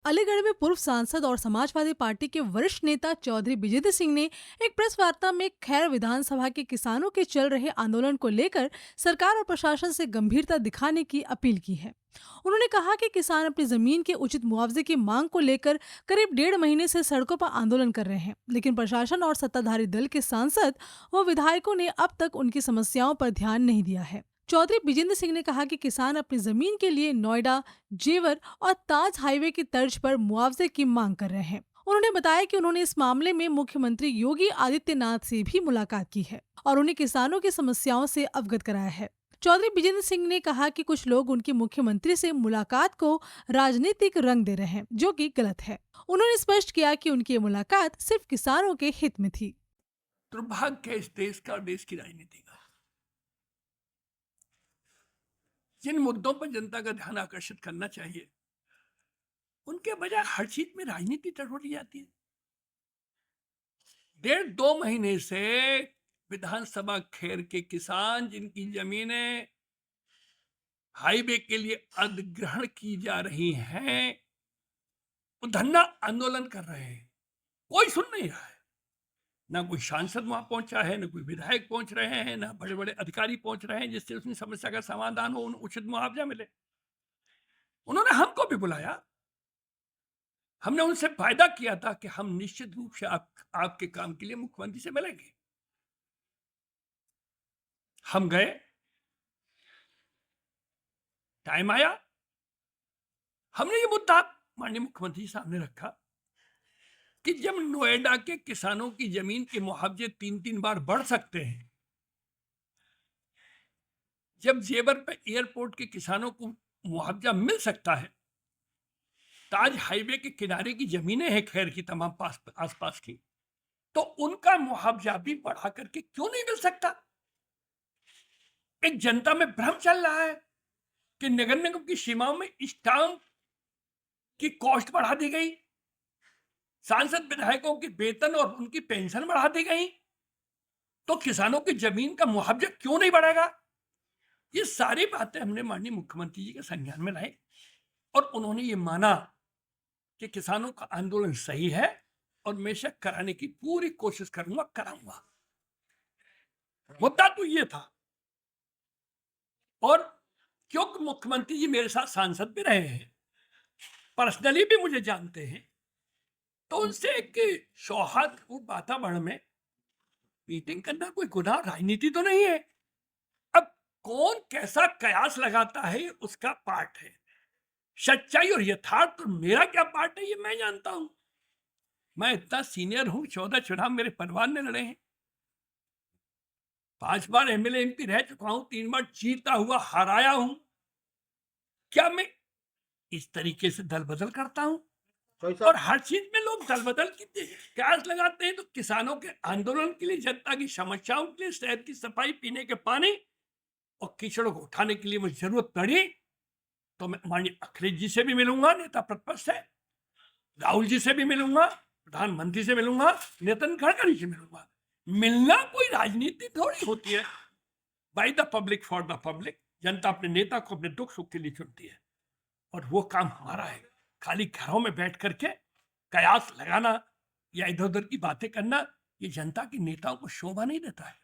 अलीगढ़ में पूर्व सांसद और समाजवादी पार्टी के वरिष्ठ नेता चौधरी विजेंद्र सिंह ने एक प्रेस वार्ता में खैर विधानसभा के किसानों के चल रहे आंदोलन को लेकर सरकार और प्रशासन से गंभीरता दिखाने की अपील की है। उन्होंने कहा कि किसान अपनी जमीन के उचित मुआवजे की मांग को लेकर करीब 1.5 महीने से सड़कों पर आंदोलन कर रहे हैं, लेकिन प्रशासन और सत्ताधारी दल के सांसद व विधायकों ने अब तक उनकी समस्याओं पर ध्यान नहीं दिया है। चौधरी विजेंद्र सिंह ने कहा कि किसान अपनी जमीन के लिए नोएडा, जेवर और ताज हाईवे की तर्ज पर मुआवजे की मांग कर रहे हैं। उन्होंने बताया कि उन्होंने इस मामले में मुख्यमंत्री योगी आदित्यनाथ से भी मुलाकात की है और उन्हें किसानों की समस्याओं से अवगत कराया है। चौधरी विजेंद्र सिंह ने कहा कि कुछ लोग उनकी मुख्यमंत्री से मुलाकात को राजनीतिक रंग दे रहे हैं, जो कि गलत है। उन्होंने स्पष्ट किया कि उनकी ये मुलाकात सिर्फ किसानों के हित में थी। दुर्भाग्य है इस देश का और देश की राजनीति का। जिन मुद्दों पर जनता का ध्यान आकर्षित करना चाहिए, उनके बजाय हर चीज में राजनीति टटोली जाती है। 1.5-2 महीने से विधानसभा खेर के किसान, जिनकी जमीनें हाईवे के लिए अधिग्रहण की जा रही हैं, वो धरना आंदोलन कर रहे हैं। कोई सुन नहीं रहा है। ना कोई सांसद वहां पहुंचा है, ना कोई विधायक पहुंच रहे हैं, ना बड़े बड़े अधिकारी पहुंच रहे हैं जिससे उसकी समस्या का समाधान हो, उन्हें उचित मुआवजा मिले। उन्होंने हमको भी बुलाया। हमने उनसे वायदा किया था कि हम निश्चित रूप से आपके काम के लिए मुख्यमंत्री से मिलेंगे। हम गए, टाइम आया, हमने ये मुद्दा माननीय मुख्यमंत्री के सामने रखा कि जब नोएडा के किसानों की जमीन के मुआवजे 3-3 बार बढ़ सकते हैं, जब जेवर पे एयरपोर्ट के किसानों को मुआवजा मिल सकता है, ताज हाईवे के किनारे की जमीनें हैं खैर की तमाम आसपास की, तो उनका मुआवजा भी बढ़ा करके क्यों नहीं मिल सकता? एक जनता में भ्रम चल रहा है कि नगर निगम की सीमाओं में स्टाम्प की कॉस्ट बढ़ा दी गई, सांसद विधायकों के वेतन और उनकी पेंशन बढ़ा दी गई, तो किसानों की जमीन का मुआवजा क्यों नहीं बढ़ेगा? ये सारी बातें हमने माननीय मुख्यमंत्री जी के संज्ञान में लाई और उन्होंने ये माना कि किसानों का आंदोलन सही है और मैं इसे कराने की पूरी कोशिश करूंगा, कराऊंगा। मुद्दा तो ये था। और क्योंकि मुख्यमंत्री जी मेरे साथ सांसद भी रहे हैं, पर्सनली भी मुझे जानते हैं, तो उनसे एक सौहार्दपूर्ण वातावरण में मीटिंग करना कोई गुनाह, राजनीति तो नहीं है। अब कौन कैसा कयास लगाता है ये उसका पार्ट है। सच्चाई और यथार्थ तो मेरा क्या पार्ट है ये मैं जानता हूं। मैं इतना सीनियर हूं, 14 चुनाव मेरे परिवार ने लड़े हैं, 5 बार एमएलए एमपी रह चुका हूं, 3 बार जीता हुआ हराया हूं। क्या मैं इस तरीके से दल बदल करता हूं? और हर चीज में लोग दल बदल की कयास लगाते हैं। तो किसानों के आंदोलन के लिए, जनता की समस्याओं के लिए, शहर की सफाई, पीने के पानी और कीचड़ों को उठाने के लिए मुझे जरूरत पड़ी तो मैं माननीय अखिलेश जी से भी मिलूंगा, नेता प्रतिपक्ष से, राहुल जी से भी मिलूंगा, प्रधानमंत्री से मिलूंगा, नितिन गडकरी से मिलूंगा। मिलना कोई राजनीति थोड़ी होती है। By the public for the public. जनता अपने नेता को अपने दुख सुख के लिए चुनती है और वो काम हमारा है। खाली घरों में बैठ करके कयास लगाना या इधर उधर की बातें करना, ये जनता के नेताओं को शोभा नहीं देता है।